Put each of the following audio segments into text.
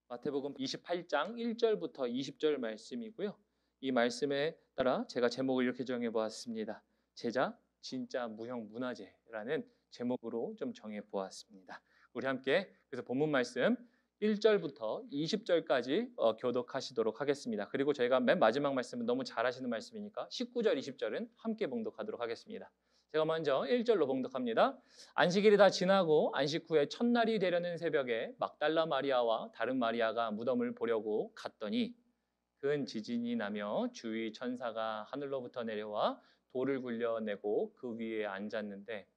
마태복음 28장 1절부터 20절 말씀이고요. 이 말씀에 따라 제가 제목을 이렇게 정해 보았습니다. 제자 진짜 무형 문화재라는 제목으로 좀 정해 보았습니다. 우리 함께 그래서 본문 말씀 1절부터 20절까지 교독하시도록 하겠습니다. 그리고 저희가 맨 마지막 말씀은 너무 잘 하시는 말씀이니까 19절, 20절은 함께 봉독하도록 하겠습니다. 제가 먼저 1절로 봉독합니다. 안식일이 다 지나고 안식 후에 첫날이 되려는 새벽에 막달라 마리아와 다른 마리아가 무덤을 보려고 갔더니 큰 지진이 나며 주위 천사가 하늘로부터 내려와 돌을 굴려내고 그 위에 앉았는데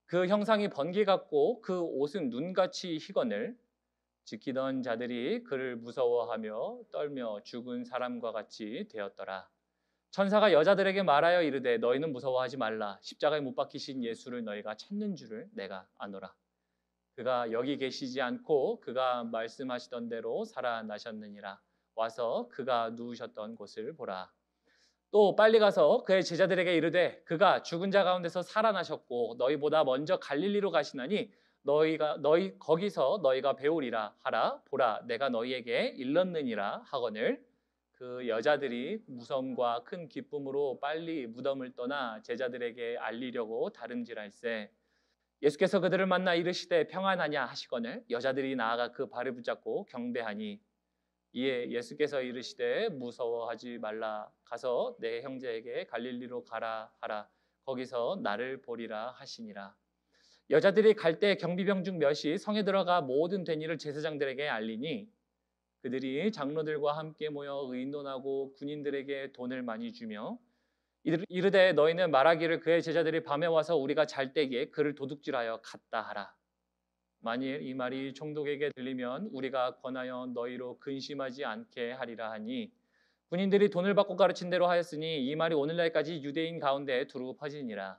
그 형상이 번개 같고 그 옷은 눈같이 희건을 지키던 자들이 그를 무서워하며 떨며 죽은 사람과 같이 되었더라. 천사가 여자들에게 말하여 이르되 너희는 무서워하지 말라. 십자가에 못 박히신 예수를 너희가 찾는 줄을 내가 아노라. 그가 여기 계시지 않고 그가 말씀하시던 대로 살아나셨느니라. 와서 그가 누우셨던 곳을 보라. 또 빨리 가서 그의 제자들에게 이르되 그가 죽은 자 가운데서 살아나셨고 너희보다 먼저 갈릴리로 가시나니 너희 거기서 너희가 배우리라 하라. 보라 내가 너희에게 일렀느니라 하거늘. 그 여자들이 무서움과 큰 기쁨으로 빨리 무덤을 떠나 제자들에게 알리려고 다름질할세 예수께서 그들을 만나 이르시되 평안하냐 하시거늘 여자들이 나아가 그 발을 붙잡고 경배하니 이에 예수께서 이르시되 무서워하지 말라 가서 내 형제에게 갈릴리로 가라 하라 거기서 나를 보리라 하시니라. 여자들이 갈 때 경비병 중 몇이 성에 들어가 모든 된 일을 제사장들에게 알리니 그들이 장로들과 함께 모여 의논하고 군인들에게 돈을 많이 주며 이르되 너희는 말하기를 그의 제자들이 밤에 와서 우리가 잘 때에 그를 도둑질하여 갔다 하라. 만일 이 말이 총독에게 들리면 우리가 권하여 너희로 근심하지 않게 하리라 하니 군인들이 돈을 받고 가르친 대로 하였으니 이 말이 오늘날까지 유대인 가운데 두루 퍼지니라.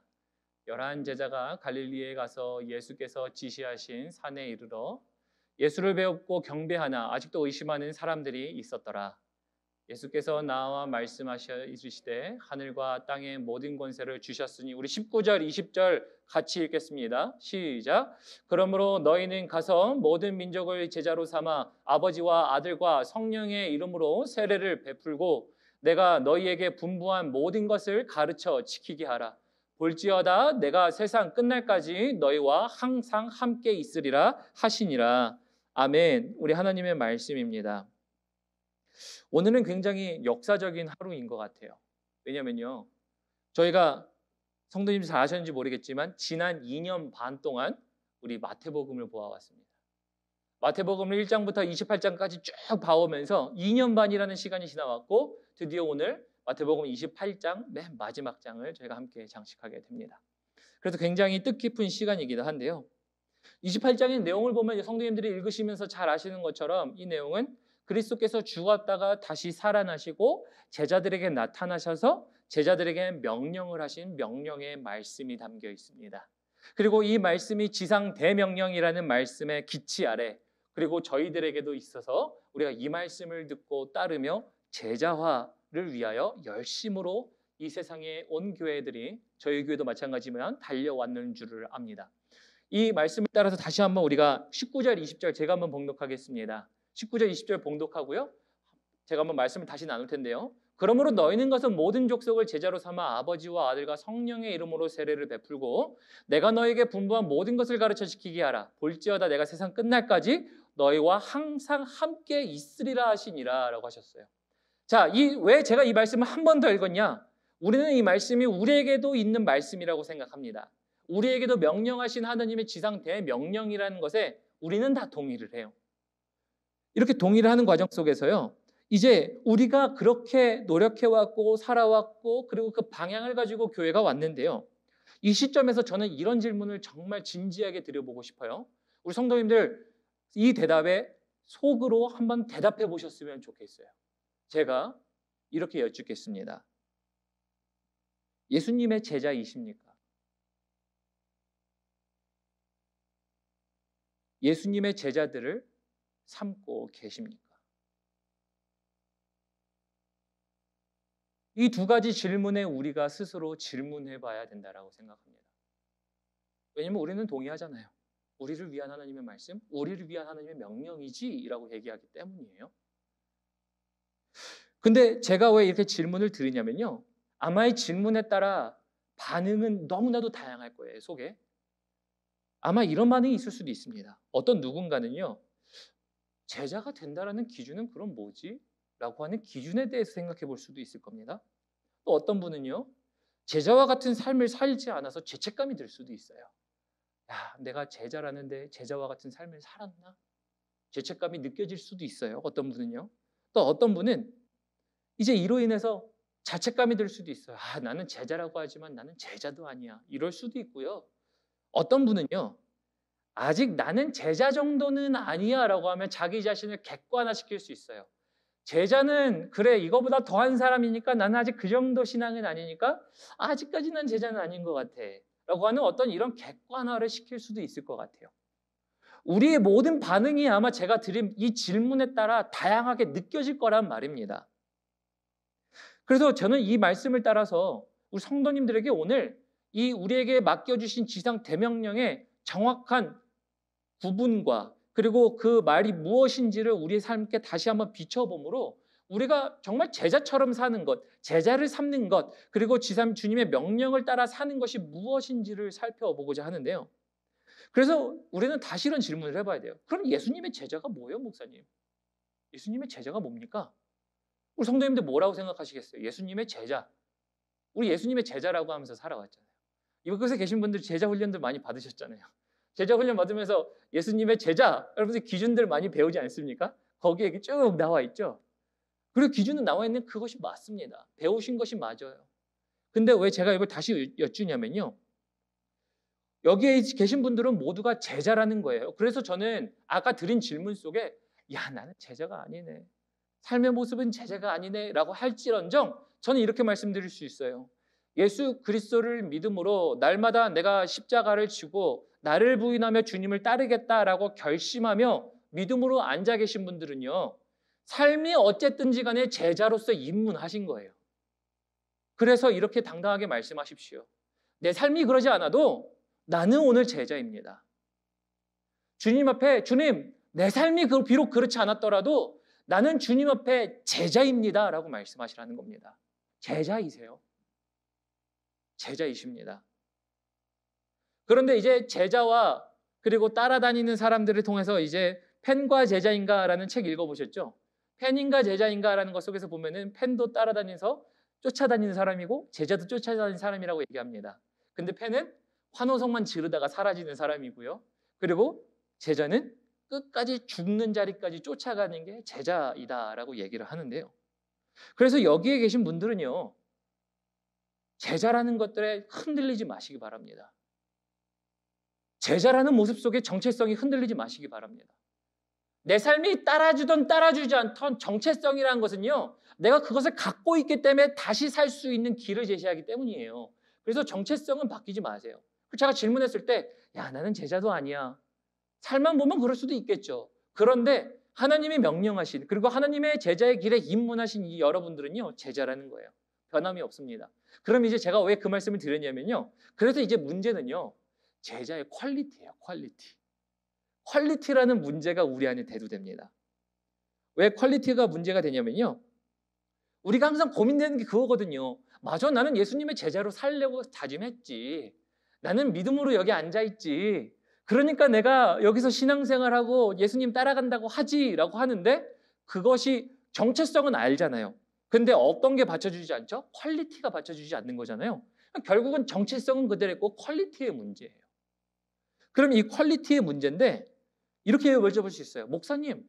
11 제자가 갈릴리에 가서 예수께서 지시하신 산에 이르러 예수를 배웁고 경배하나 아직도 의심하는 사람들이 있었더라. 예수께서 나와 말씀하셔 이르시되 하늘과 땅의 모든 권세를 주셨으니 우리 19절 20절 같이 읽겠습니다. 시작. 그러므로 너희는 가서 모든 민족을 제자로 삼아 아버지와 아들과 성령의 이름으로 세례를 베풀고 내가 너희에게 분부한 모든 것을 가르쳐 지키게 하라. 볼지어다 내가 세상 끝날까지 너희와 항상 함께 있으리라 하시니라. 아멘. 우리 하나님의 말씀입니다. 오늘은 굉장히 역사적인 하루인 것 같아요. 왜냐면요, 저희가 성도님들 잘 아셨는지 모르겠지만 지난 2년 반 동안 우리 마태복음을 보아왔습니다. 마태복음을 1장부터 28장까지 쭉 봐오면서 2년 반이라는 시간이 지나왔고 드디어 오늘 마태복음 28장 맨 마지막 장을 저희가 함께 장식하게 됩니다. 그래서 굉장히 뜻깊은 시간이기도 한데요. 28장의 내용을 보면 성도님들이 읽으시면서 잘 아시는 것처럼 이 내용은 그리스도께서 죽었다가 다시 살아나시고 제자들에게 나타나셔서 제자들에게 명령을 하신 명령의 말씀이 담겨 있습니다. 그리고 이 말씀이 지상 대명령이라는 말씀의 기치 아래 그리고 저희들에게도 있어서 우리가 이 말씀을 듣고 따르며 제자화를 위하여 열심으로 이 세상에 온 교회들이 저희 교회도 마찬가지지만 달려왔는 줄을 압니다. 이 말씀을 따라서 다시 한번 우리가 19절 20절 제가 한번 봉독하겠습니다. 19절 20절 봉독하고요. 제가 한번 말씀을 다시 나눌 텐데요. 그러므로 너희는 가서 모든 족속을 제자로 삼아 아버지와 아들과 성령의 이름으로 세례를 베풀고 내가 너에게 분부한 모든 것을 가르쳐 지키게 하라. 볼지어다 내가 세상 끝날까지 너희와 항상 함께 있으리라 하시니라 라고 하셨어요. 자, 왜 제가 이 말씀을 한 번 더 읽었냐? 우리는 이 말씀이 우리에게도 있는 말씀이라고 생각합니다. 우리에게도 명령하신 하나님의 지상 대명령이라는 것에 우리는 다 동의를 해요. 이렇게 동의를 하는 과정 속에서요. 이제 우리가 그렇게 노력해왔고 살아왔고 그리고 그 방향을 가지고 교회가 왔는데요. 이 시점에서 저는 이런 질문을 정말 진지하게 드려보고 싶어요. 우리 성도님들 이 대답에 속으로 한번 대답해 보셨으면 좋겠어요. 제가 이렇게 여쭙겠습니다. 예수님의 제자이십니까? 예수님의 제자들을 삼고 계십니까? 이 두 가지 질문에 우리가 스스로 질문해 봐야 된다고 생각합니다. 왜냐하면 우리는 동의하잖아요. 우리를 위한 하나님의 말씀, 우리를 위한 하나님의 명령이지라고 얘기하기 때문이에요. 근데 제가 왜 이렇게 질문을 드리냐면요. 아마 이 질문에 따라 반응은 너무나도 다양할 거예요, 속에. 아마 이런 반응이 있을 수도 있습니다. 어떤 누군가는요. 제자가 된다라는 기준은 그럼 뭐지? 라고 하는 기준에 대해서 생각해 볼 수도 있을 겁니다. 또 어떤 분은요. 제자와 같은 삶을 살지 않아서 죄책감이 들 수도 있어요. 야, 내가 제자라는데 제자와 같은 삶을 살았나? 죄책감이 느껴질 수도 있어요. 어떤 분은요. 또 어떤 분은 이제 이로 인해서 자책감이 들 수도 있어요. 아, 나는 제자라고 하지만 나는 제자도 아니야. 이럴 수도 있고요. 어떤 분은요. 아직 나는 제자 정도는 아니야 라고 하면 자기 자신을 객관화시킬 수 있어요. 제자는 그래 이거보다 더한 사람이니까 나는 아직 그 정도 신앙은 아니니까 아직까지는 제자는 아닌 것 같아 라고 하는 어떤 이런 객관화를 시킬 수도 있을 것 같아요. 우리의 모든 반응이 아마 제가 드린 이 질문에 따라 다양하게 느껴질 거란 말입니다. 그래서 저는 이 말씀을 따라서 우리 성도님들에게 오늘 이 우리에게 맡겨주신 지상 대명령의 정확한 구분과 그리고 그 말이 무엇인지를 우리의 삶께 다시 한번 비춰보므로 우리가 정말 제자처럼 사는 것, 제자를 삼는 것, 그리고 주님의 명령을 따라 사는 것이 무엇인지를 살펴보고자 하는데요. 그래서 우리는 다시 이런 질문을 해봐야 돼요. 그럼 예수님의 제자가 뭐예요, 목사님? 예수님의 제자가 뭡니까? 우리 성도님들 뭐라고 생각하시겠어요? 예수님의 제자. 우리 예수님의 제자라고 하면서 살아왔잖아요. 이곳에 계신 분들 제자 훈련들 많이 받으셨잖아요. 제자 훈련 받으면서 예수님의 제자, 여러분들 기준들 많이 배우지 않습니까? 거기에 쭉 나와 있죠. 그리고 기준은 나와 있는 그것이 맞습니다. 배우신 것이 맞아요. 근데 왜 제가 이걸 다시 여쭈냐면요. 여기에 계신 분들은 모두가 제자라는 거예요. 그래서 저는 아까 드린 질문 속에 야, 나는 제자가 아니네. 삶의 모습은 제자가 아니네 라고 할지언정 저는 이렇게 말씀드릴 수 있어요. 예수 그리스도를 믿음으로 날마다 내가 십자가를 지고 나를 부인하며 주님을 따르겠다라고 결심하며 믿음으로 앉아 계신 분들은요. 삶이 어쨌든지 간에 제자로서 입문하신 거예요. 그래서 이렇게 당당하게 말씀하십시오. 내 삶이 그러지 않아도 나는 오늘 제자입니다. 주님 앞에 주님 내 삶이 비록 그렇지 않았더라도 나는 주님 앞에 제자입니다 라고 말씀하시라는 겁니다. 제자이세요. 제자이십니다. 그런데 이제 제자와 그리고 따라다니는 사람들을 통해서 이제 팬과 제자인가라는 책 읽어보셨죠? 팬인가 제자인가라는 것 속에서 보면은 팬도 따라다니면서 쫓아다니는 사람이고 제자도 쫓아다니는 사람이라고 얘기합니다. 근데 팬은 환호성만 지르다가 사라지는 사람이고요. 그리고 제자는 끝까지 죽는 자리까지 쫓아가는 게 제자이다라고 얘기를 하는데요. 그래서 여기에 계신 분들은요. 제자라는 것들에 흔들리지 마시기 바랍니다. 제자라는 모습 속에 정체성이 흔들리지 마시기 바랍니다. 내 삶이 따라주든 따라주지 않던 정체성이라는 것은요. 내가 그것을 갖고 있기 때문에 다시 살 수 있는 길을 제시하기 때문이에요. 그래서 정체성은 바뀌지 마세요. 제가 질문했을 때 야, 나는 제자도 아니야. 삶만 보면 그럴 수도 있겠죠. 그런데 하나님이 명령하신 그리고 하나님의 제자의 길에 입문하신 이 여러분들은요. 제자라는 거예요. 변함이 없습니다. 그럼 이제 제가 왜 그 말씀을 드렸냐면요. 그래서 이제 문제는요. 제자의 퀄리티예요. 퀄리티. 퀄리티라는 문제가 우리 안에 대두됩니다. 왜 퀄리티가 문제가 되냐면요. 우리가 항상 고민되는 게 그거거든요. 맞아, 나는 예수님의 제자로 살려고 다짐했지. 나는 믿음으로 여기 앉아있지. 그러니까 내가 여기서 신앙생활하고 예수님 따라간다고 하지라고 하는데 그것이 정체성은 알잖아요. 근데 어떤 게 받쳐주지 않죠? 퀄리티가 받쳐주지 않는 거잖아요. 결국은 정체성은 그대로 있고 퀄리티의 문제예요. 그럼 이 퀄리티의 문제인데 이렇게 여쭤볼 수 있어요. 목사님,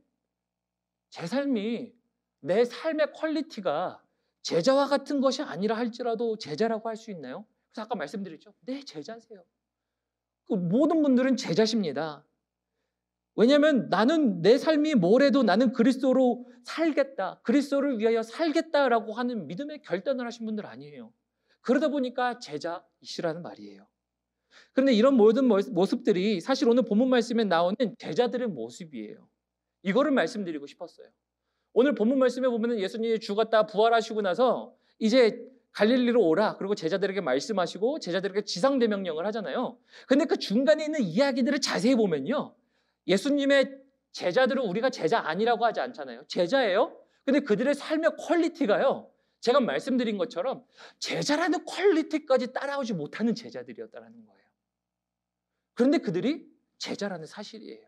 제 삶이 내 삶의 퀄리티가 제자와 같은 것이 아니라 할지라도 제자라고 할 수 있나요? 그래서 아까 말씀드렸죠. 네, 제자세요. 그 모든 분들은 제자십니다. 왜냐하면 나는 내 삶이 뭐래도 나는 그리스도로 살겠다. 그리스도를 위하여 살겠다라고 하는 믿음의 결단을 하신 분들 아니에요. 그러다 보니까 제자이시라는 말이에요. 그런데 이런 모든 모습들이 사실 오늘 본문 말씀에 나오는 제자들의 모습이에요. 이거를 말씀드리고 싶었어요. 오늘 본문 말씀에 보면 예수님이 죽었다 부활하시고 나서 이제 갈릴리로 오라. 그리고 제자들에게 말씀하시고 제자들에게 지상대명령을 하잖아요. 근데 그 중간에 있는 이야기들을 자세히 보면요. 예수님의 제자들은 우리가 제자 아니라고 하지 않잖아요. 제자예요. 근데 그들의 삶의 퀄리티가요. 제가 말씀드린 것처럼 제자라는 퀄리티까지 따라오지 못하는 제자들이었다는 거예요. 그런데 그들이 제자라는 사실이에요.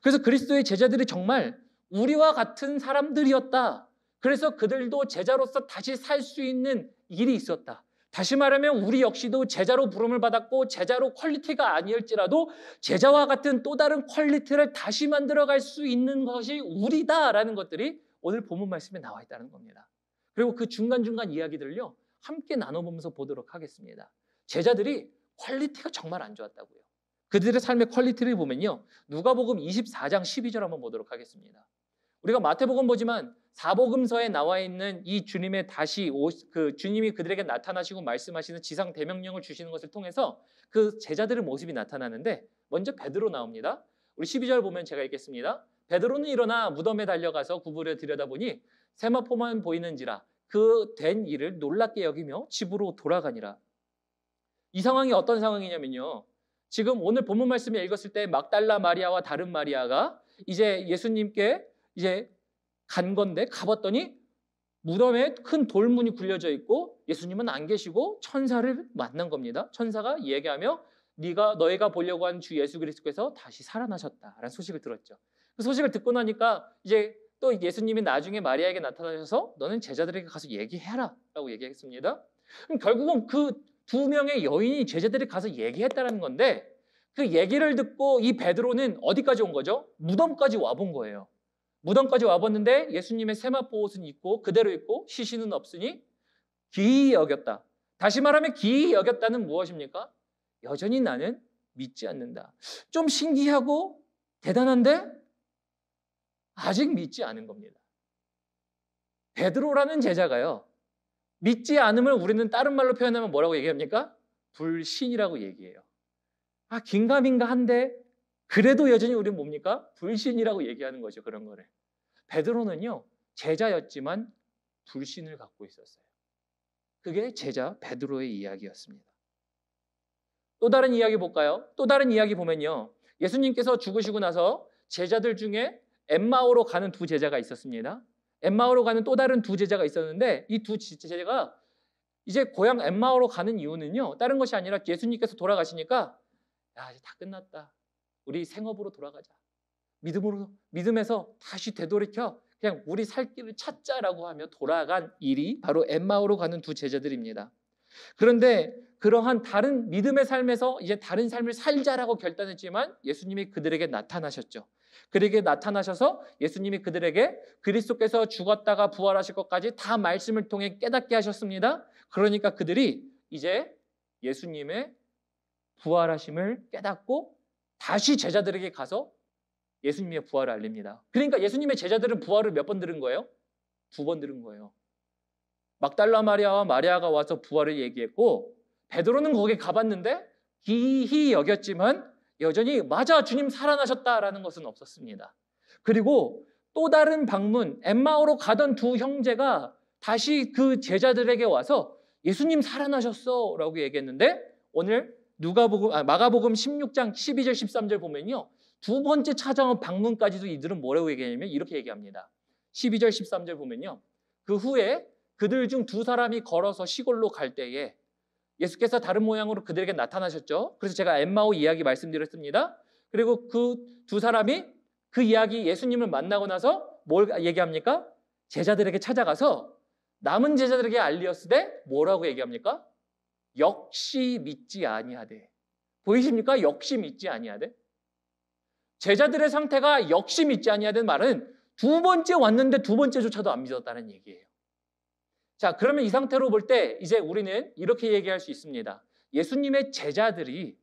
그래서 그리스도의 제자들이 정말 우리와 같은 사람들이었다. 그래서 그들도 제자로서 다시 살 수 있는 일이 있었다. 다시 말하면 우리 역시도 제자로 부름을 받았고 제자로 퀄리티가 아니었지라도 제자와 같은 또 다른 퀄리티를 다시 만들어갈 수 있는 것이 우리다라는 것들이 오늘 본문 말씀에 나와 있다는 겁니다. 그리고 그 중간중간 이야기들을요 함께 나눠보면서 보도록 하겠습니다. 제자들이 퀄리티가 정말 안 좋았다고요. 그들의 삶의 퀄리티를 보면요 누가복음 24장 12절 한번 보도록 하겠습니다. 우리가 마태복음 보지만 사복음서에 나와 있는 이 주님의 주님이 그들에게 나타나시고 말씀하시는 지상 대명령을 주시는 것을 통해서 그 제자들의 모습이 나타나는데 먼저 베드로 나옵니다. 우리 12절 보면 제가 읽겠습니다. 베드로는 일어나 무덤에 달려가서 구부려 들여다보니 세마포만 보이는지라 그 된 일을 놀랍게 여기며 집으로 돌아가니라. 이 상황이 어떤 상황이냐면요. 지금 오늘 본문 말씀에 읽었을 때 막달라 마리아와 다른 마리아가 이제 예수님께 이제 간 건데 가봤더니 무덤에 큰 돌문이 굴려져 있고 예수님은 안 계시고 천사를 만난 겁니다. 천사가 얘기하며 너희가 보려고 한 주 예수 그리스도께서 다시 살아나셨다라는 소식을 들었죠. 그 소식을 듣고 나니까 이제 또 예수님이 나중에 마리아에게 나타나셔서 너는 제자들에게 가서 얘기해라 라고 얘기했습니다. 그럼 결국은 그 두 명의 여인이 제자들이 가서 얘기했다는 건데 그 얘기를 듣고 이 베드로는 어디까지 온 거죠? 무덤까지 와본 거예요. 무덤까지 와봤는데 예수님의 세마포 옷은 입고 그대로 입고 시신은 없으니 기이히 여겼다. 다시 말하면 기이히 여겼다는 무엇입니까? 여전히 나는 믿지 않는다. 좀 신기하고 대단한데 아직 믿지 않은 겁니다. 베드로라는 제자가요. 믿지 않음을 우리는 다른 말로 표현하면 뭐라고 얘기합니까? 불신이라고 얘기해요. 긴가민가한데 그래도 여전히 우리는 뭡니까? 불신이라고 얘기하는 거죠. 그런 거를. 베드로는요. 제자였지만 불신을 갖고 있었어요. 그게 제자 베드로의 이야기였습니다. 또 다른 이야기 볼까요? 또 다른 이야기 보면요. 예수님께서 죽으시고 나서 제자들 중에 엠마오로 가는 두 제자가 있었습니다. 엠마오로 가는 또 다른 두 제자가 있었는데 이 두 제자가 이제 고향 엠마오로 가는 이유는요. 다른 것이 아니라 예수님께서 돌아가시니까 야, 이제 다 끝났다. 우리 생업으로 돌아가자. 믿음에서 다시 되돌이켜 그냥 우리 살 길을 찾자라고 하며 돌아간 일이 바로 엠마오로 가는 두 제자들입니다. 그런데 그러한 다른 믿음의 삶에서 이제 다른 삶을 살자라고 결단했지만 예수님이 그들에게 나타나셨죠. 그들에게 나타나셔서 예수님이 그들에게 그리스도께서 죽었다가 부활하실 것까지 다 말씀을 통해 깨닫게 하셨습니다. 그러니까 그들이 이제 예수님의 부활하심을 깨닫고 다시 제자들에게 가서 예수님의 부활을 알립니다. 그러니까 예수님의 제자들은 부활을 몇 번 들은 거예요? 2번 들은 거예요. 막달라 마리아와 마리아가 와서 부활을 얘기했고 베드로는 거기에 가봤는데 기이히 여겼지만 여전히 맞아 주님 살아나셨다라는 것은 없었습니다. 그리고 또 다른 방문 엠마오로 가던 두 형제가 다시 그 제자들에게 와서 예수님 살아나셨어 라고 얘기했는데 오늘 마가복음 16장 12절 13절 보면요. 두 번째 찾아온 방문까지도 이들은 뭐라고 얘기하냐면 이렇게 얘기합니다. 12절 13절 보면요. 그 후에 그들 중 두 사람이 걸어서 시골로 갈 때에 예수께서 다른 모양으로 그들에게 나타나셨죠. 그래서 제가 엠마오 이야기 말씀드렸습니다. 그리고 그 두 사람이 그 이야기 예수님을 만나고 나서 뭘 얘기합니까? 제자들에게 찾아가서 남은 제자들에게 알리었으되 뭐라고 얘기합니까? 역시 믿지 아니하되. 보이십니까? 역시 믿지 아니하되. 제자들의 상태가 역시 믿지 아니하는 말은 두 번째 왔는데 두 번째조차도 안 믿었다는 얘기예요. 자, 그러면 이 상태로 볼 때 이제 우리는 이렇게 얘기할 수 있습니다. 예수님의 제자들이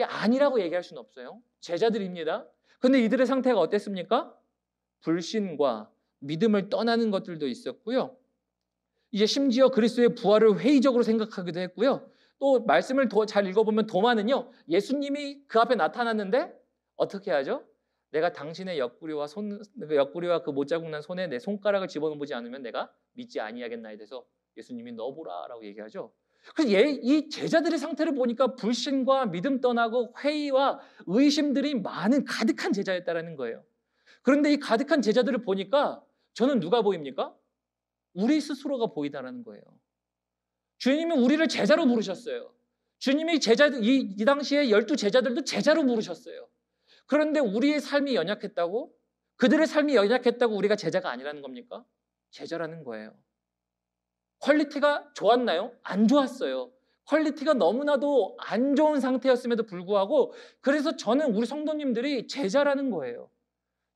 아니라고 얘기할 수는 없어요. 제자들입니다. 그런데 이들의 상태가 어땠습니까? 불신과 믿음을 떠나는 것들도 있었고요. 이제 심지어 그리스도의 부활을 회의적으로 생각하기도 했고요. 또 말씀을 더 잘 읽어보면 도마는요. 예수님이 그 앞에 나타났는데 어떻게 하죠? 내가 당신의 옆구리와 그 못자국 난 손에 내 손가락을 집어넣지 않으면 내가 믿지 아니하겠나에 대해서 예수님이 넣어보라라고 얘기하죠. 그래서 이 제자들의 상태를 보니까 불신과 믿음 떠나고 회의와 의심들이 가득한 제자였다라는 거예요. 그런데 이 가득한 제자들을 보니까 저는 누가 보입니까? 우리 스스로가 보이다라는 거예요. 주님이 우리를 제자로 부르셨어요. 주님이 이 당시에 12 제자들도 제자로 부르셨어요. 그런데 우리의 삶이 연약했다고? 그들의 삶이 연약했다고 우리가 제자가 아니라는 겁니까? 제자라는 거예요. 퀄리티가 좋았나요? 안 좋았어요. 퀄리티가 너무나도 안 좋은 상태였음에도 불구하고 그래서 저는 우리 성도님들이 제자라는 거예요.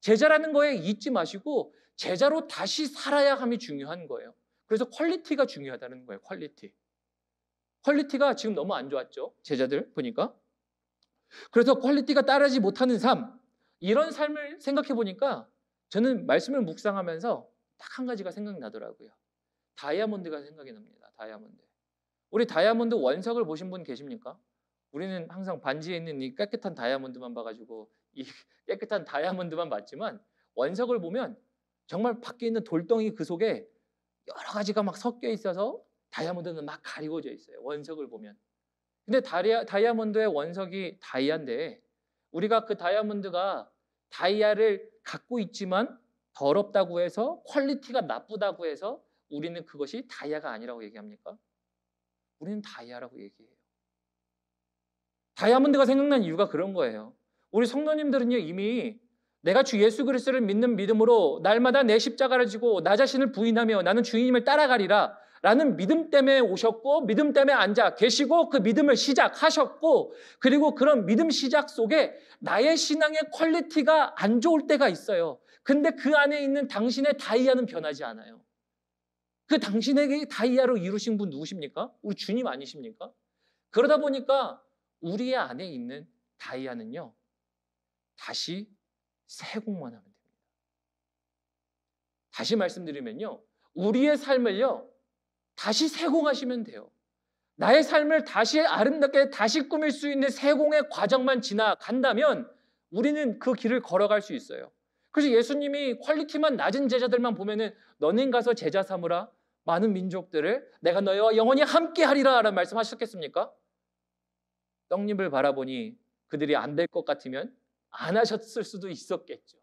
제자라는 거에 잊지 마시고 제자로 다시 살아야 함이 중요한 거예요. 그래서 퀄리티가 중요하다는 거예요. 퀄리티가 지금 너무 안 좋았죠. 제자들 보니까. 그래서 퀄리티가 따르지 못하는 삶, 이런 삶을 생각해 보니까 저는 말씀을 묵상하면서 딱 한 가지가 생각나더라고요. 다이아몬드가 생각이 납니다. 다이아몬드. 우리 다이아몬드 원석을 보신 분 계십니까? 우리는 항상 반지에 있는 이 깨끗한 다이아몬드만 봐가지고 이 깨끗한 다이아몬드만 봤지만 원석을 보면 정말 밖에 있는 돌덩이 그 속에 여러 가지가 막 섞여 있어서 다이아몬드는 막 가리고져 있어요. 원석을 보면. 근데 다이아몬드의 원석이 다이아인데 우리가 그 다이아몬드가 다이아를 갖고 있지만 더럽다고 해서 퀄리티가 나쁘다고 해서 우리는 그것이 다이아가 아니라고 얘기합니까? 우리는 다이아라고 얘기해요. 다이아몬드가 생각난 이유가 그런 거예요. 우리 성도님들은요, 이미 내가 주 예수 그리스도를 믿는 믿음으로 날마다 내 십자가를 지고 나 자신을 부인하며 나는 주님을 따라가리라 라는 믿음 때문에 오셨고 믿음 때문에 앉아 계시고 그 믿음을 시작하셨고 그리고 그런 믿음 시작 속에 나의 신앙의 퀄리티가 안 좋을 때가 있어요. 근데 그 안에 있는 당신의 다이아는 변하지 않아요. 그 당신에게 다이아로 이루신 분 누구십니까? 우리 주님 아니십니까? 그러다 보니까 우리의 안에 있는 다이아는요, 다시 세공만 하면 됩니다. 다시 말씀드리면요, 우리의 삶을요, 다시 세공하시면 돼요. 나의 삶을 다시 아름답게 다시 꾸밀 수 있는 세공의 과정만 지나간다면 우리는 그 길을 걸어갈 수 있어요. 그래서 예수님이 퀄리티만 낮은 제자들만 보면은 너는 가서 제자 삼으라 많은 민족들을 내가 너희와 영원히 함께하리라 라는 말씀하셨겠습니까? 떡잎을 바라보니 그들이 안 될 것 같으면 안 하셨을 수도 있었겠죠.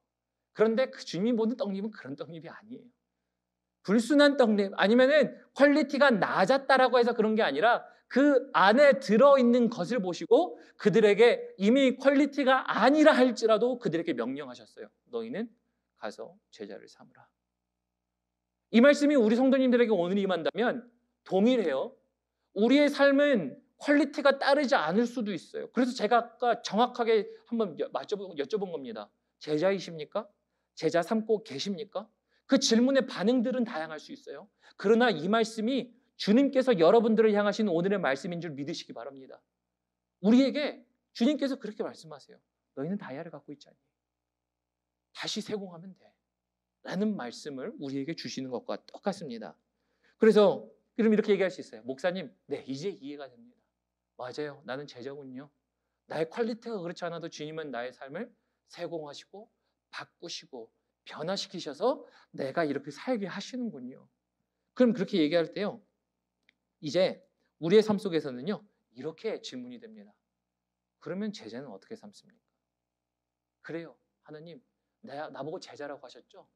그런데 그 주님이 보는 떡잎은 그런 떡잎이 아니에요. 불순한 떡잎 아니면은 퀄리티가 낮았다라고 해서 그런 게 아니라 그 안에 들어있는 것을 보시고 그들에게 이미 퀄리티가 아니라 할지라도 그들에게 명령하셨어요. 너희는 가서 제자를 삼으라. 이 말씀이 우리 성도님들에게 오늘 임한다면 동일해요. 우리의 삶은 퀄리티가 따르지 않을 수도 있어요. 그래서 제가 아까 정확하게 한번 여쭤본 겁니다. 제자이십니까? 제자 삼고 계십니까? 그 질문의 반응들은 다양할 수 있어요. 그러나 이 말씀이 주님께서 여러분들을 향하신 오늘의 말씀인 줄 믿으시기 바랍니다. 우리에게 주님께서 그렇게 말씀하세요. 너희는 다이아를 갖고 있지 않니? 다시 세공하면 돼. 라는 말씀을 우리에게 주시는 것과 똑같습니다. 그래서 그럼 이렇게 얘기할 수 있어요. 목사님, 네, 이제 이해가 됩니다. 맞아요. 나는 제자군요. 나의 퀄리티가 그렇지 않아도 주님은 나의 삶을 세공하시고 바꾸시고 변화시키셔서 내가 이렇게 살게 하시는군요. 그럼 그렇게 얘기할 때요, 이제 우리의 삶 속에서는요, 이렇게 질문이 됩니다. 그러면 제자는 어떻게 삼습니까? 그래요. 하나님, 나보고 제자라고 하셨죠?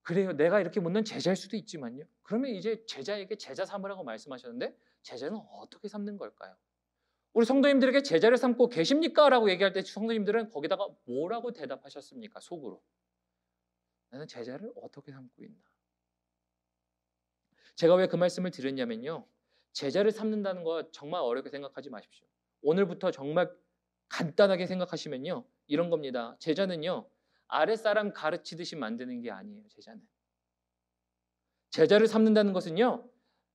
그래요. 내가 이렇게 못난 제자일 수도 있지만요. 그러면 이제 제자에게 제자 삼으라고 말씀하셨는데 제자는 어떻게 삼는 걸까요? 우리 성도님들에게 제자를 삼고 계십니까? 라고 얘기할 때 성도님들은 거기다가 뭐라고 대답하셨습니까? 속으로. 나는 제자를 어떻게 삼고 있나? 제가 왜 그 말씀을 드렸냐면요. 제자를 삼는다는 거 정말 어렵게 생각하지 마십시오. 오늘부터 정말 간단하게 생각하시면요. 이런 겁니다. 제자는요. 아랫사람 가르치듯이 만드는 게 아니에요. 제자를 삼는다는 것은요.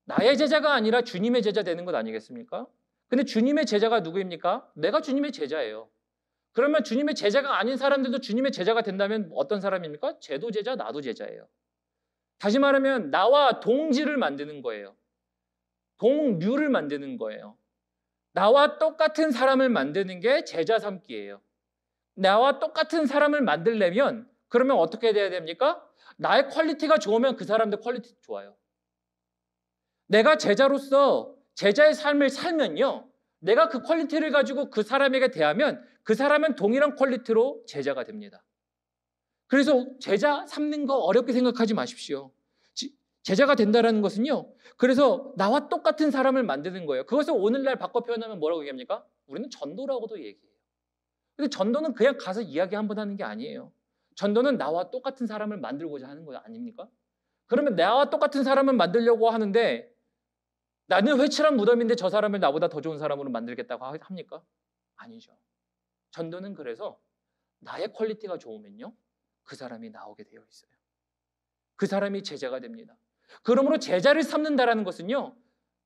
나의 제자가 아니라 주님의 제자 되는 것 아니겠습니까? 근데 주님의 제자가 누구입니까? 내가 주님의 제자예요. 그러면 주님의 제자가 아닌 사람들도 주님의 제자가 된다면 어떤 사람입니까? 쟤도 제자, 나도 제자예요. 다시 말하면 나와 동질을 만드는 거예요. 동류를 만드는 거예요. 나와 똑같은 사람을 만드는 게 제자 삼기예요. 나와 똑같은 사람을 만들려면 그러면 어떻게 돼야 됩니까? 나의 퀄리티가 좋으면 그 사람도 퀄리티 좋아요. 내가 제자로서 제자의 삶을 살면요, 내가 그 퀄리티를 가지고 그 사람에게 대하면 그 사람은 동일한 퀄리티로 제자가 됩니다. 그래서 제자 삼는 거 어렵게 생각하지 마십시오. 제자가 된다는 것은요, 그래서 나와 똑같은 사람을 만드는 거예요. 그것을 오늘날 바꿔 표현하면 뭐라고 얘기합니까? 우리는 전도라고도 얘기해요. 근데 전도는 그냥 가서 이야기 한번 하는 게 아니에요. 전도는 나와 똑같은 사람을 만들고자 하는 거 아닙니까? 그러면 나와 똑같은 사람을 만들려고 하는데 나는 회칠한 무덤인데 저 사람을 나보다 더 좋은 사람으로 만들겠다고 합니까? 아니죠. 전도는 그래서 나의 퀄리티가 좋으면요, 그 사람이 나오게 되어 있어요. 그 사람이 제자가 됩니다. 그러므로 제자를 삼는다라는 것은요,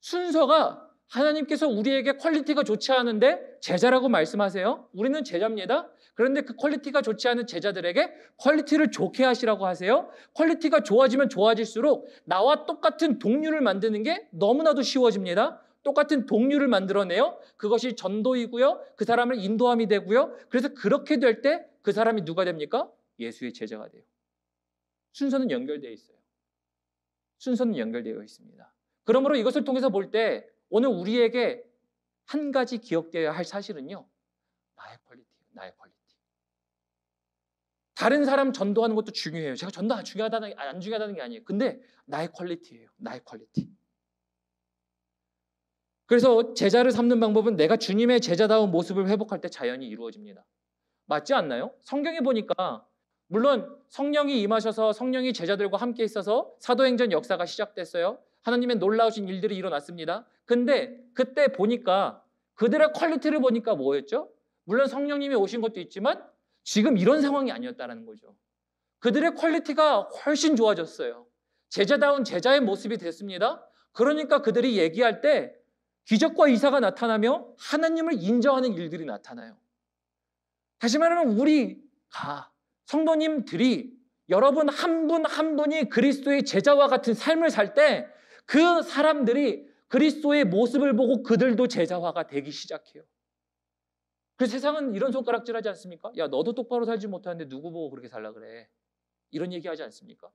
순서가 하나님께서 우리에게 퀄리티가 좋지 않은데 제자라고 말씀하세요. 우리는 제자입니다. 그런데 그 퀄리티가 좋지 않은 제자들에게 퀄리티를 좋게 하시라고 하세요. 퀄리티가 좋아지면 좋아질수록 나와 똑같은 동료를 만드는 게 너무나도 쉬워집니다. 똑같은 동료를 만들어내요. 그것이 전도이고요. 그 사람을 인도함이 되고요. 그래서 그렇게 될 때 그 사람이 누가 됩니까? 예수의 제자가 돼요. 순서는 연결되어 있어요. 순서는 연결되어 있습니다. 그러므로 이것을 통해서 볼 때 오늘 우리에게 한 가지 기억되어야 할 사실은요, 나의 퀄리티예요. 나의 퀄리티. 다른 사람 전도하는 것도 중요해요. 제가 전도 안 중요하다는 게 아니에요. 근데 나의 퀄리티예요. 나의 퀄리티. 그래서 제자를 삼는 방법은 내가 주님의 제자다운 모습을 회복할 때 자연히 이루어집니다. 맞지 않나요? 성경에 보니까 물론 성령이 임하셔서 성령이 제자들과 함께 있어서 사도행전 역사가 시작됐어요. 하나님의 놀라우신 일들이 일어났습니다. 근데 그때 보니까 그들의 퀄리티를 보니까 뭐였죠? 물론 성령님이 오신 것도 있지만 지금 이런 상황이 아니었다는 거죠. 그들의 퀄리티가 훨씬 좋아졌어요. 제자다운 제자의 모습이 됐습니다. 그러니까 그들이 얘기할 때 기적과 이사가 나타나며 하나님을 인정하는 일들이 나타나요. 다시 말하면 우리가 성도님들이 여러분 한 분 한 분이 그리스도의 제자와 같은 삶을 살 때 그 사람들이 그리스도의 모습을 보고 그들도 제자화가 되기 시작해요. 그래서 세상은 이런 손가락질하지 않습니까? 야, 너도 똑바로 살지 못하는데 누구 보고 그렇게 살라 그래? 이런 얘기하지 않습니까?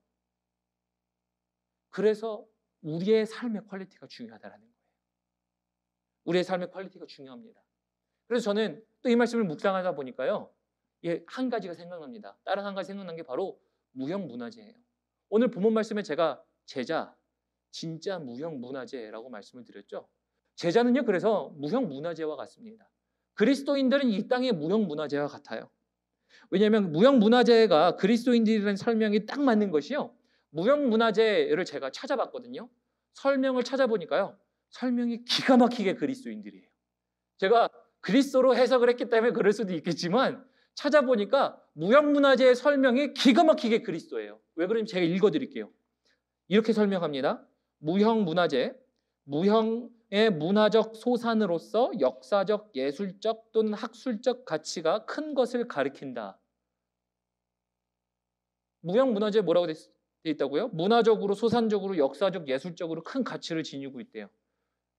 그래서 우리의 삶의 퀄리티가 중요하다는 거예요. 우리의 삶의 퀄리티가 중요합니다. 그래서 저는 또 이 말씀을 묵상하다 보니까요, 한 가지가 생각납니다. 다른 한 가지 생각난 게 바로 무형문화재예요. 오늘 본문 말씀에 제가 제자, 진짜 무형문화재라고 말씀을 드렸죠. 제자는요, 그래서 무형문화재와 같습니다. 그리스도인들은 이 땅의 무형문화재와 같아요. 왜냐하면 무형문화재가 그리스도인들이라는 설명이 딱 맞는 것이요, 무형문화재를 제가 찾아봤거든요. 설명을 찾아보니까요, 설명이 기가 막히게 그리스도인들이에요. 제가 그리스도로 해석을 했기 때문에 그럴 수도 있겠지만 찾아보니까 무형문화재의 설명이 기가 막히게 그리스도예요. 왜 그러냐면 제가 읽어드릴게요. 이렇게 설명합니다. 무형문화재, 무형의 문화적 소산으로서 역사적, 예술적 또는 학술적 가치가 큰 것을 가리킨다. 무형문화재 뭐라고 돼 있다고요? 문화적으로, 소산적으로, 역사적, 예술적으로 큰 가치를 지니고 있대요.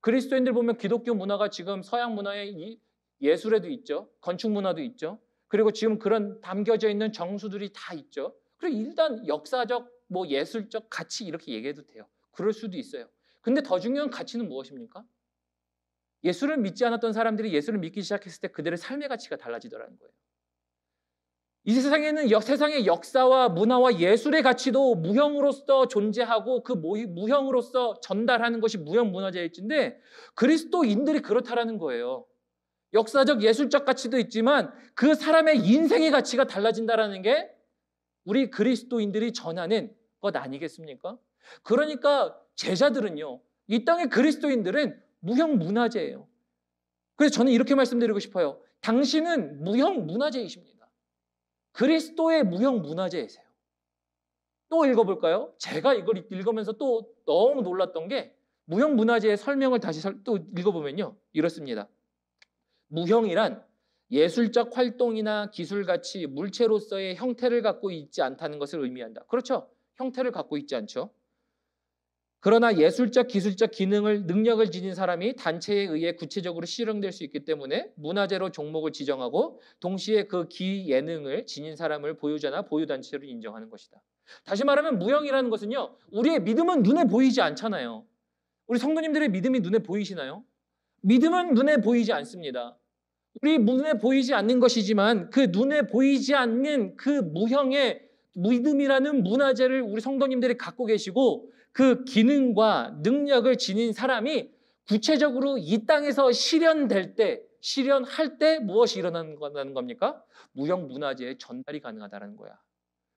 그리스도인들 보면 기독교 문화가 지금 서양 문화의 예술에도 있죠. 건축 문화도 있죠. 그리고 지금 그런 담겨져 있는 정수들이 다 있죠. 그리고 일단 역사적, 예술적 가치 이렇게 얘기해도 돼요. 그럴 수도 있어요. 근데 더 중요한 가치는 무엇입니까? 예수를 믿지 않았던 사람들이 예수를 믿기 시작했을 때 그들의 삶의 가치가 달라지더라는 거예요. 이 세상에는 세상의 역사와 문화와 예술의 가치도 무형으로서 존재하고 그 무형으로서 전달하는 것이 무형문화재일진데 그리스도인들이 그렇다라는 거예요. 역사적, 예술적 가치도 있지만 그 사람의 인생의 가치가 달라진다라는 게 우리 그리스도인들이 전하는 것 아니겠습니까? 그러니까 제자들은요, 이 땅의 그리스도인들은 무형문화재예요. 그래서 저는 이렇게 말씀드리고 싶어요. 당신은 무형문화재이십니다. 그리스도의 무형문화재이세요. 또 읽어볼까요? 제가 이걸 읽으면서 또 너무 놀랐던 게 무형문화재의 설명을 다시 또 읽어보면요, 이렇습니다. 무형이란 예술적 활동이나 기술가치, 물체로서의 형태를 갖고 있지 않다는 것을 의미한다. 그렇죠? 형태를 갖고 있지 않죠. 그러나 예술적, 기술적 기능을 능력을 지닌 사람이 단체에 의해 구체적으로 실현될 수 있기 때문에 문화재로 종목을 지정하고 동시에 그 기예능을 지닌 사람을 보유자나 보유단체로 인정하는 것이다. 다시 말하면 무형이라는 것은요, 우리의 믿음은 눈에 보이지 않잖아요. 우리 성도님들의 믿음이 눈에 보이시나요? 믿음은 눈에 보이지 않습니다. 우리 눈에 보이지 않는 것이지만 그 눈에 보이지 않는 그 무형의 믿음이라는 문화재를 우리 성도님들이 갖고 계시고 그 기능과 능력을 지닌 사람이 구체적으로 이 땅에서 실현될 때, 실현할 때 무엇이 일어나는 겁니까? 무형 문화재의 전달이 가능하다는 거야.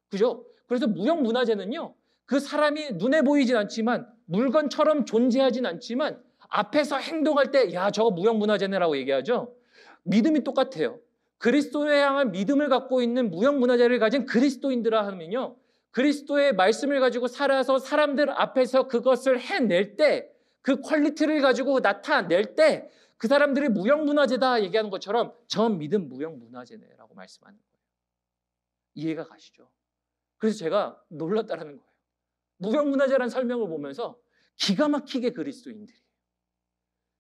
그죠? 그래서 무형 문화재는요, 그 사람이 눈에 보이진 않지만 물건처럼 존재하진 않지만 앞에서 행동할 때, 야, 저거 무형 문화재네라고 얘기하죠. 믿음이 똑같아요. 그리스도에 향한 믿음을 갖고 있는 무형 문화재를 가진 그리스도인들아 하면요, 그리스도의 말씀을 가지고 살아서 사람들 앞에서 그것을 해낼 때, 그 퀄리티를 가지고 나타낼 때 그 사람들이 무형 문화재다 얘기하는 것처럼 저 믿음 무형 문화재네라고 말씀하는 거예요. 이해가 가시죠? 그래서 제가 놀랐다는 거예요. 무형 문화재라는 설명을 보면서 기가 막히게 그리스도인들이,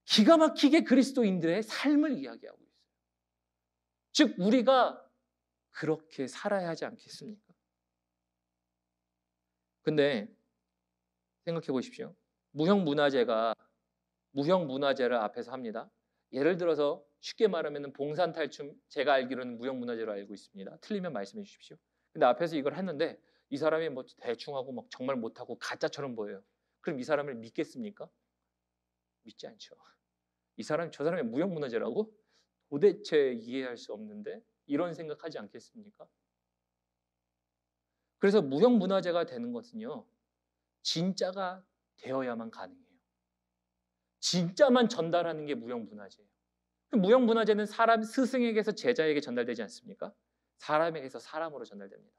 기가 막히게 그리스도인들의 삶을 이야기하고 있어요. 즉 우리가 그렇게 살아야 하지 않겠습니까? 근데 생각해 보십시오. 무형 문화재를 앞에서 합니다. 예를 들어서 쉽게 말하면 봉산탈춤, 제가 알기로는 무형 문화재로 알고 있습니다. 틀리면 말씀해 주십시오. 근데 앞에서 이걸 했는데 이 사람이 뭐 대충 하고 막 정말 못하고 가짜처럼 보여요. 그럼 이 사람을 믿겠습니까? 믿지 않죠. 저 사람이 무형 문화재라고? 도대체 이해할 수 없는데 이런 생각하지 않겠습니까? 그래서 무형 문화재가 되는 것은요, 진짜가 되어야만 가능해요. 진짜만 전달하는 게 무형 문화재예요. 무형 문화재는 사람 스승에게서 제자에게 전달되지 않습니까? 사람에게서 사람으로 전달됩니다.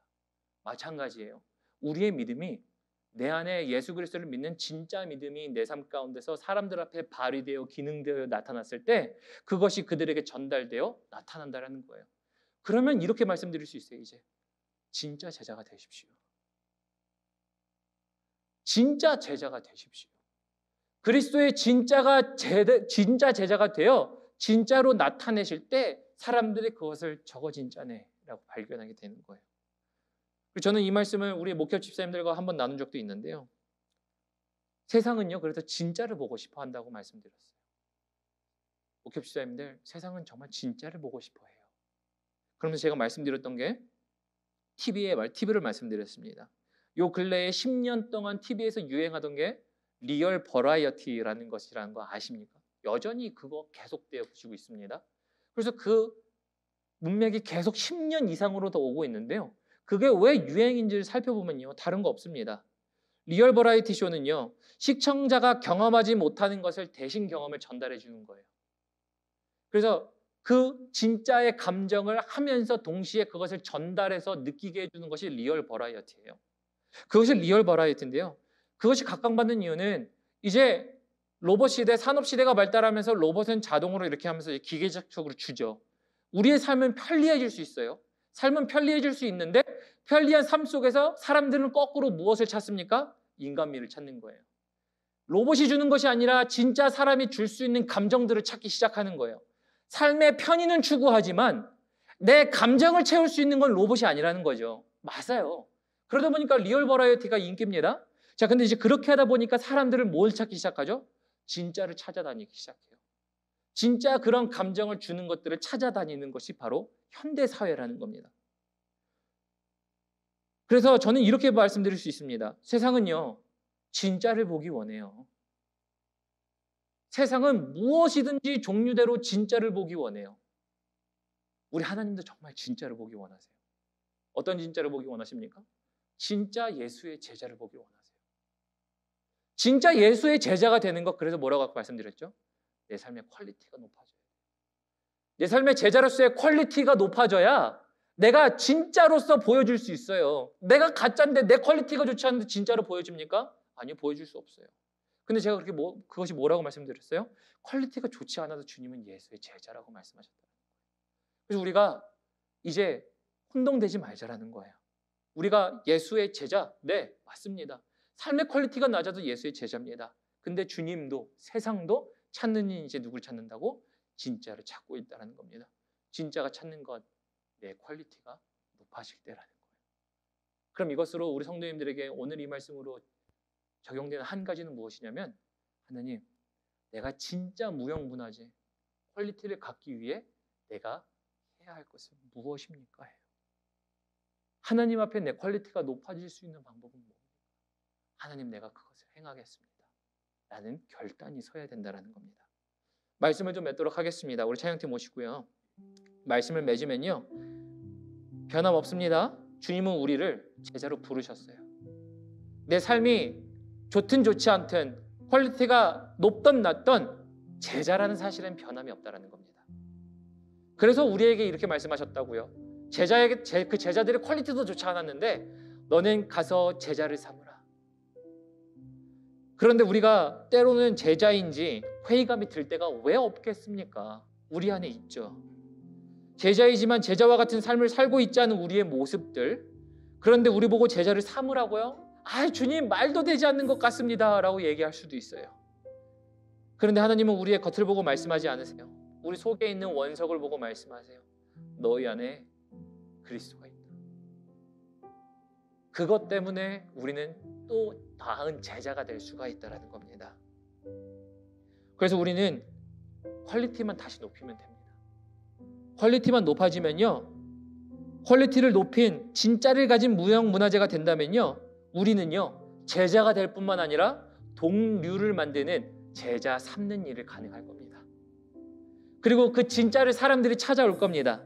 마찬가지예요. 우리의 믿음이, 내 안에 예수 그리스도를 믿는 진짜 믿음이 내 삶 가운데서 사람들 앞에 발휘되어 기능되어 나타났을 때 그것이 그들에게 전달되어 나타난다는 거예요. 그러면 이렇게 말씀드릴 수 있어요. 이제 진짜 제자가 되십시오. 진짜 제자가 되십시오. 그리스도의 진짜 제자가 되어 진짜로 나타내실 때 사람들이 그것을 저거 진짜네 라고 발견하게 되는 거예요. 저는 이 말씀을 우리 목회 집사님들과 한번 나눈 적도 있는데요. 세상은요, 그래서 진짜를 보고 싶어 한다고 말씀드렸어요. 목회 집사님들, 세상은 정말 진짜를 보고 싶어 해요. 그러면서 제가 말씀드렸던 게 TV를 말씀드렸습니다. 요 근래에 10년 동안 TV에서 유행하던 게 리얼 버라이어티라는 것이라는 거 아십니까? 여전히 그거 계속되어지고 있습니다. 그래서 그 문맥이 계속 10년 이상으로 더 오고 있는데요. 그게 왜 유행인지를 살펴보면요, 다른 거 없습니다. 리얼 버라이티 쇼는요, 시청자가 경험하지 못하는 것을 대신 경험을 전달해 주는 거예요. 그래서 그 진짜의 감정을 하면서 동시에 그것을 전달해서 느끼게 해주는 것이 리얼 버라이어티예요. 그것이 리얼 버라이어티인데요. 그것이 각광받는 이유는 이제 로봇 시대, 산업 시대가 발달하면서 로봇은 자동으로 이렇게 하면서 기계적으로 주죠. 우리의 삶은 편리해질 수 있어요. 삶은 편리해질 수 있는데 편리한 삶 속에서 사람들은 거꾸로 무엇을 찾습니까? 인간미를 찾는 거예요. 로봇이 주는 것이 아니라 진짜 사람이 줄 수 있는 감정들을 찾기 시작하는 거예요. 삶의 편의는 추구하지만 내 감정을 채울 수 있는 건 로봇이 아니라는 거죠. 맞아요. 그러다 보니까 리얼 버라이어티가 인기입니다. 자, 근데 이제 그렇게 하다 보니까 사람들은 뭘 찾기 시작하죠? 진짜를 찾아다니기 시작해요. 진짜 그런 감정을 주는 것들을 찾아다니는 것이 바로 현대 사회라는 겁니다. 그래서 저는 이렇게 말씀드릴 수 있습니다. 세상은요, 진짜를 보기 원해요. 세상은 무엇이든지 종류대로 진짜를 보기 원해요. 우리 하나님도 정말 진짜를 보기 원하세요. 어떤 진짜를 보기 원하십니까? 진짜 예수의 제자를 보기 원하세요. 진짜 예수의 제자가 되는 것, 그래서 뭐라고 말씀드렸죠? 내 삶의 퀄리티가 높아져요. 내 삶의 제자로서의 퀄리티가 높아져야 내가 진짜로서 보여줄 수 있어요. 내가 가짜인데 내 퀄리티가 좋지 않은데 진짜로 보여집니까? 아니요, 보여줄 수 없어요. 근데 제가 그것이 뭐라고 말씀드렸어요? 퀄리티가 좋지 않아도 주님은 예수의 제자라고 말씀하셨다. 그래서 우리가 이제 혼동되지 말자라는 거예요. 우리가 예수의 제자, 네, 맞습니다. 삶의 퀄리티가 낮아도 예수의 제자입니다. 근데 주님도 세상도 찾는 이 이제 누굴 찾는다고? 진짜를 찾고 있다는 겁니다. 진짜가 찾는 것, 내 퀄리티가 높아질 때라는 거예요. 그럼 이것으로 우리 성도님들에게 오늘 이 말씀으로 적용되는 한 가지는 무엇이냐면, 하나님, 내가 진짜 무형문화재 퀄리티를 갖기 위해 내가 해야 할 것은 무엇입니까? 해요. 하나님 앞에 내 퀄리티가 높아질 수 있는 방법은 뭡니까? 하나님, 내가 그것을 행하겠습니다. 라는 결단이 서야 된다는 겁니다. 말씀을 좀 맺도록 하겠습니다. 우리 찬양팀 모시고요. 말씀을 맺으면요, 변함없습니다. 주님은 우리를 제자로 부르셨어요. 내 삶이 좋든 좋지 않든 퀄리티가 높든 낮든 제자라는 사실은 변함이 없다는 겁니다. 그래서 우리에게 이렇게 말씀하셨다고요. 그 제자들의 퀄리티도 좋지 않았는데 너는 가서 제자를 삼으라. 그런데 우리가 때로는 제자인지 회의감이 들 때가 왜 없겠습니까? 우리 안에 있죠. 제자이지만 제자와 같은 삶을 살고 있지 않은 우리의 모습들, 그런데 우리 보고 제자를 삼으라고요? 아, 주님, 말도 되지 않는 것 같습니다 라고 얘기할 수도 있어요. 그런데 하나님은 우리의 겉을 보고 말씀하지 않으세요. 우리 속에 있는 원석을 보고 말씀하세요. 너희 안에 그리스도가 있다. 그것 때문에 우리는 또 나은 제자가 될 수가 있다는 겁니다. 그래서 우리는 퀄리티만 다시 높이면 됩니다. 퀄리티만 높아지면요, 퀄리티를 높인 진짜를 가진 무형문화재가 된다면요, 우리는요 제자가 될 뿐만 아니라 동류를 만드는 제자 삼는 일을 가능할 겁니다. 그리고 그 진짜를 사람들이 찾아올 겁니다.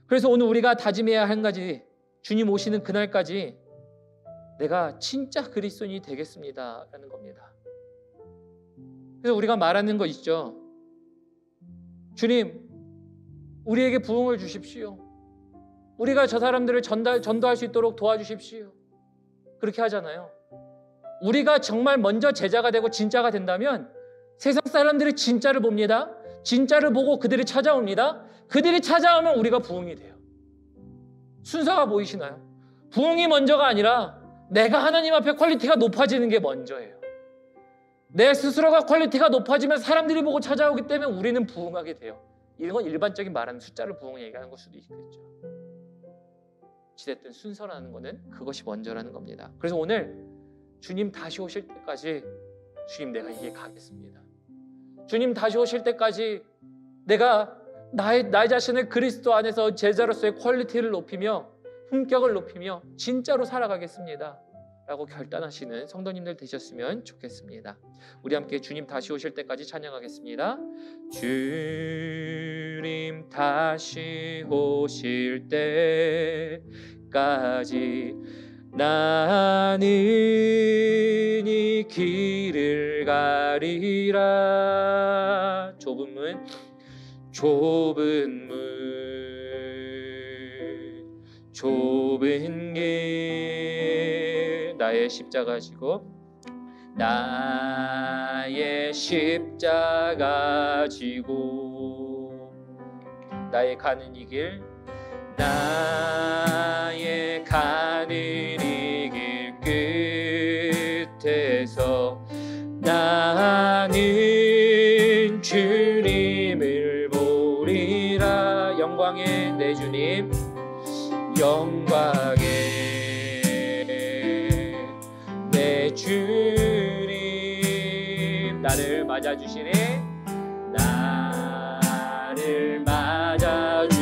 그래서 오늘 우리가 다짐해야 한 가지, 주님 오시는 그날까지 내가 진짜 그리스도인이 되겠습니다 라는 겁니다. 그래서 우리가 말하는 거 있죠. 주님, 우리에게 부흥을 주십시오. 우리가 저 사람들을 전도할 수 있도록 도와주십시오. 그렇게 하잖아요. 우리가 정말 먼저 제자가 되고 진짜가 된다면 세상 사람들이 진짜를 봅니다. 진짜를 보고 그들이 찾아옵니다. 그들이 찾아오면 우리가 부흥이 돼요. 순서가 보이시나요? 부흥이 먼저가 아니라 내가 하나님 앞에 퀄리티가 높아지는 게 먼저예요. 내 스스로가 퀄리티가 높아지면 사람들이 보고 찾아오기 때문에 우리는 부흥하게 돼요. 이건 일반적인 말하는 숫자를 부흥을 얘기하는 걸 수도 있겠죠. 어찌됐든 순서라는 거는 그것이 먼저라는 겁니다. 그래서 오늘 주님 다시 오실 때까지 주님, 내가 이게 가겠습니다. 주님 다시 오실 때까지 내가 나의 자신을 그리스도 안에서 제자로서의 퀄리티를 높이며 품격을 높이며 진짜로 살아가겠습니다 라고 결단하시는 성도님들 되셨으면 좋겠습니다. 우리 함께 주님 다시 오실 때까지 찬양하겠습니다. 주님 다시 오실 때까지 나는 이 길을 가리라. 좁은 길 나의 십자가 지고 나의 십자가 지고 나의 가는 이 길 나의 가는 이 길 끝에서 나는 주님을 보리라. 영광의 내 주님, 영광의 내 주님, 나를 맞아주시니 나를 맞아주시니.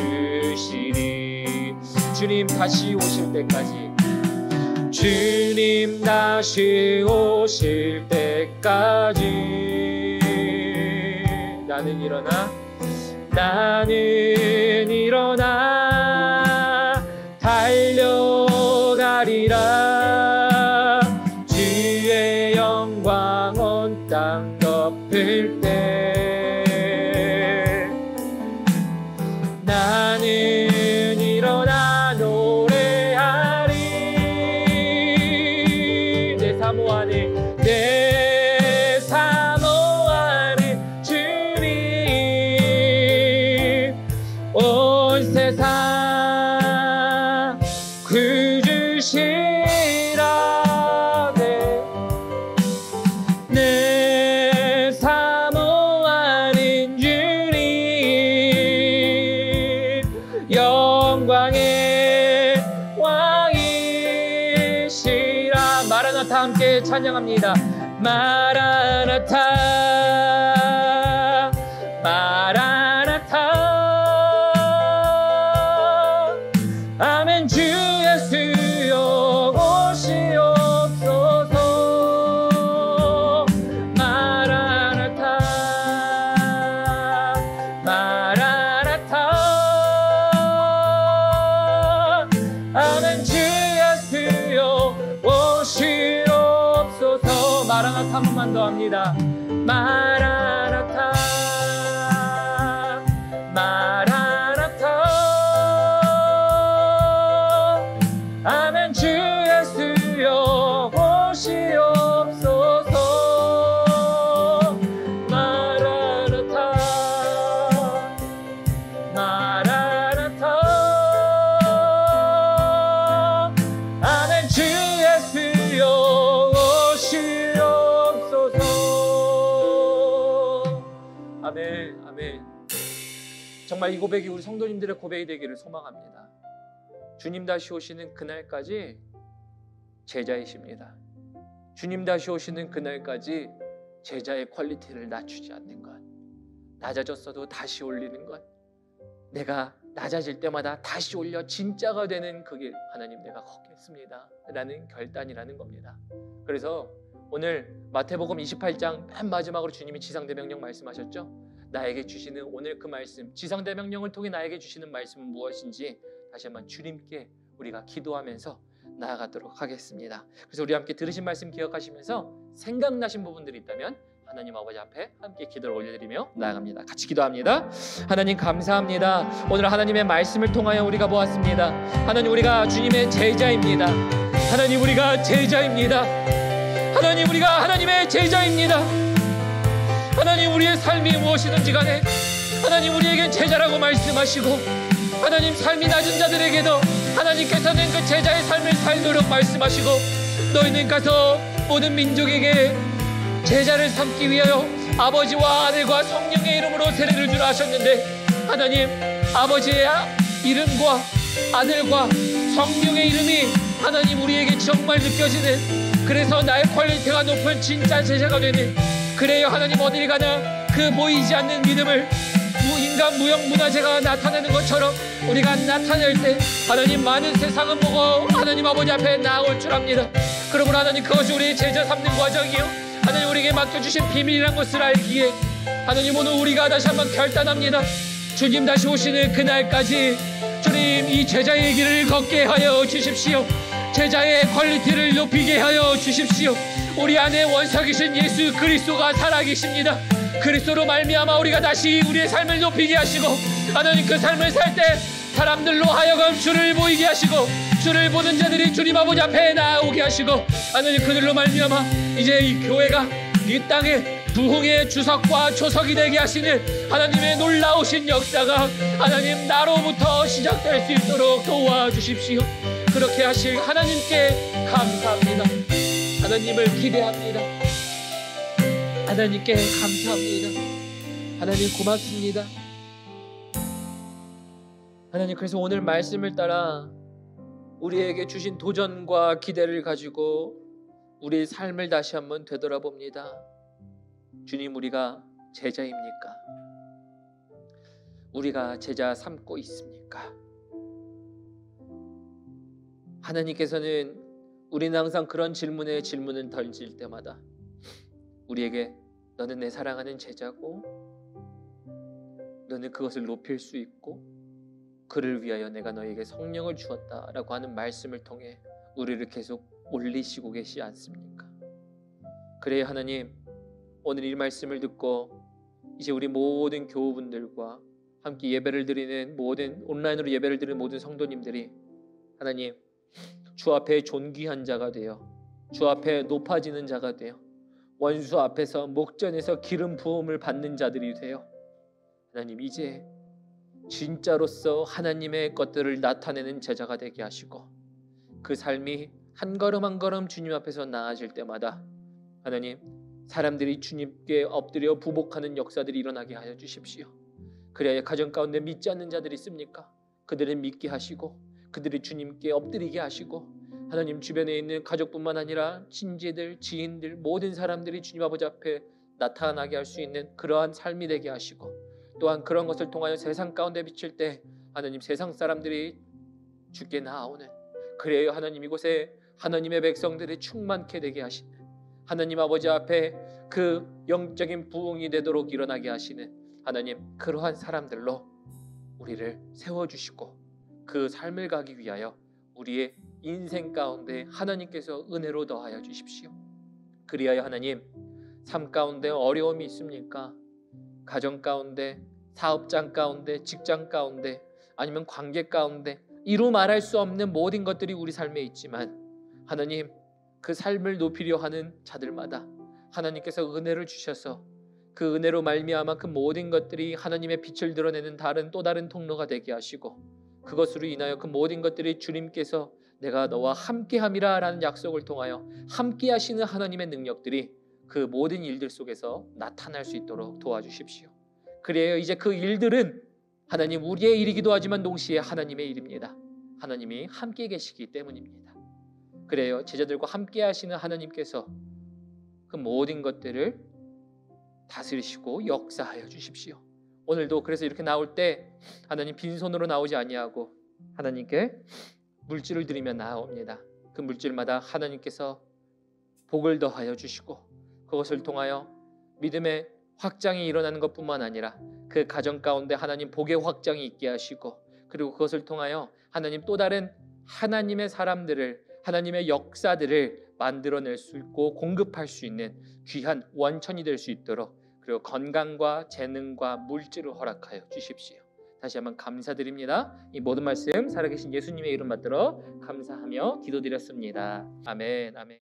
주님 다시 오실 때까지, 주님 다시 오실 때까지 나는 일어나 달려가리라. 주의 영광 온 땅 덮을 때 나는 일어나 노래하리. 내 사모 안에 주님 온 세상 구주시라. 네. 다 함께 찬양합니다. 마라나타 마라나타 아멘. 주 예수여 오시옵소서. 마라나타 마라나타 아멘. 주 예수여 오시옵소서. 마라나타 한 번만 더 합니다. 마라나타 마라나타 아멘. 주 예수여 오시옵소서. 마라나타 마라나타 아멘. 주 예수여 오시옵소서. 아멘 아멘. 정말 이 고백이 우리 성도님들의 고백이 되기를 소망합니다. 주님 다시 오시는 그날까지 제자이십니다. 주님 다시 오시는 그날까지 제자의 퀄리티를 낮추지 않는 것, 낮아졌어도 다시 올리는 것, 내가 낮아질 때마다 다시 올려 진짜가 되는 그 길 하나님 내가 걷겠습니다 라는 결단이라는 겁니다. 그래서 오늘 마태복음 28장 맨 마지막으로 주님이 지상대명령 말씀하셨죠. 나에게 주시는 오늘 그 말씀, 지상대명령을 통해 나에게 주시는 말씀은 무엇인지 다시 한번 주님께 우리가 기도하면서 나아가도록 하겠습니다. 그래서 우리 함께 들으신 말씀 기억하시면서 생각나신 부분들이 있다면 하나님 아버지 앞에 함께 기도를 올려드리며 나아갑니다. 같이 기도합니다. 하나님 감사합니다. 오늘 하나님의 말씀을 통하여 우리가 보았습니다. 하나님 우리가 주님의 제자입니다. 하나님 우리가 제자입니다. 하나님 우리가 하나님의 제자입니다. 하나님 우리의 삶이 무엇이든지 간에 하나님 우리에겐 제자라고 말씀하시고 하나님 삶이 낮은 자들에게도 하나님께서는 그 제자의 삶을 살도록 말씀하시고 너희는 가서 모든 민족에게 제자를 삼기 위하여 아버지와 아들과 성령의 이름으로 세례를 주라 하셨는데 하나님 아버지의 이름과 아들과 성령의 이름이 하나님 우리에게 정말 느껴지는, 그래서 나의 퀄리티가 높은 진짜 제자가 되는, 그래요 하나님 어딜 가나 그 보이지 않는 믿음을 인간 무형문화재가 나타내는 것처럼 우리가 나타낼 때 하나님 많은 세상은 보고 하나님 아버지 앞에 나올 줄 압니다. 그러므로 하나님 그것이 우리의 제자 삼는 과정이요 하나님 우리에게 맡겨주신 비밀이란 것을 알기에 하나님 오늘 우리가 다시 한번 결단합니다. 주님 다시 오시는 그날까지 주님 이 제자의 길을 걷게 하여 주십시오. 제자의 퀄리티를 높이게 하여 주십시오. 우리 안에 원석이신 예수 그리스도가 살아계십니다. 그리스도로 말미암아 우리가 다시 우리의 삶을 높이게 하시고 하나님 그 삶을 살 때 사람들로 하여금 주를 보이게 하시고 주를 보는 자들이 주님 아버지 앞에 나오게 하시고 하나님 그들로 말미암아 이제 이 교회가 이 땅에 부흥의 주석과 초석이 되게 하시는 하나님의 놀라우신 역사가 하나님 나로부터 시작될 수 있도록 도와주십시오. 그렇게 하실 하나님께 감사합니다. 하나님을 기대합니다. 하나님께 감사합니다. 하나님 고맙습니다. 하나님 그래서 오늘 말씀을 따라 우리에게 주신 도전과 기대를 가지고 우리의 삶을 다시 한번 되돌아봅니다. 주님 우리가 제자입니까? 우리가 제자 삼고 있습니까? 하나님께서는 우리는 항상 그런 질문을 던질 때마다 우리에게 너는 내 사랑하는 제자고 너는 그것을 높일 수 있고 그를 위하여 내가 너에게 성령을 주었다라고 하는 말씀을 통해 우리를 계속 올리시고 계시지 않습니까? 그래야 하나님 오늘 이 말씀을 듣고 이제 우리 모든 교우분들과 함께 예배를 드리는 모든 온라인으로 예배를 드리는 모든 성도님들이 하나님 주 앞에 존귀한 자가 되어 주 앞에 높아지는 자가 되어 원수 앞에서 목전에서 기름 부음을 받는 자들이 되어 하나님 이제 진짜로서 하나님의 것들을 나타내는 제자가 되게 하시고 그 삶이 한 걸음 한 걸음 주님 앞에서 나아질 때마다 하나님 사람들이 주님께 엎드려 부복하는 역사들이 일어나게 하여 주십시오. 그래야 가정 가운데 믿지 않는 자들이 있습니까? 그들을 믿게 하시고 그들이 주님께 엎드리게 하시고 하나님 주변에 있는 가족뿐만 아니라 친지들, 지인들, 모든 사람들이 주님 아버지 앞에 나타나게 할 수 있는 그러한 삶이 되게 하시고, 또한 그런 것을 통하여 세상 가운데 비칠 때 하나님 세상 사람들이 주께 나아오는, 그래요 하나님 이곳에 하나님의 백성들이 충만케 되게 하시는, 하나님 아버지 앞에 그 영적인 부흥이 되도록 일어나게 하시는 하나님, 그러한 사람들로 우리를 세워주시고 그 삶을 가기 위하여 우리의 인생 가운데 하나님께서 은혜로 더하여 주십시오. 그리하여 하나님, 삶 가운데 어려움이 있습니까? 가정 가운데, 사업장 가운데, 직장 가운데, 아니면 관계 가운데 이루 말할 수 없는 모든 것들이 우리 삶에 있지만 하나님, 그 삶을 높이려 하는 자들마다 하나님께서 은혜를 주셔서 그 은혜로 말미암아 그 모든 것들이 하나님의 빛을 드러내는 또 다른 통로가 되게 하시고, 그것으로 인하여 그 모든 것들이 주님께서 내가 너와 함께함이라 라는 약속을 통하여 함께 하시는 하나님의 능력들이 그 모든 일들 속에서 나타날 수 있도록 도와주십시오. 그래요, 이제 그 일들은 하나님 우리의 일이기도 하지만 동시에 하나님의 일입니다. 하나님이 함께 계시기 때문입니다. 그래요, 제자들과 함께 하시는 하나님께서 그 모든 것들을 다스리시고 역사하여 주십시오. 오늘도 그래서 이렇게 나올 때 하나님 빈손으로 나오지 아니하고 하나님께 물질을 드리며 나옵니다. 그 물질마다 하나님께서 복을 더하여 주시고 그것을 통하여 믿음의 확장이 일어나는 것뿐만 아니라 그 가정 가운데 하나님 복의 확장이 있게 하시고, 그리고 그것을 통하여 하나님 또 다른 하나님의 사람들을, 하나님의 역사들을 만들어낼 수 있고 공급할 수 있는 귀한 원천이 될 수 있도록, 그리고 건강과 재능과 물질을 허락하여 주십시오. 다시 한번 감사드립니다. 이 모든 말씀 살아계신 예수님의 이름 받들어 감사하며 기도드렸습니다. 아멘, 아멘.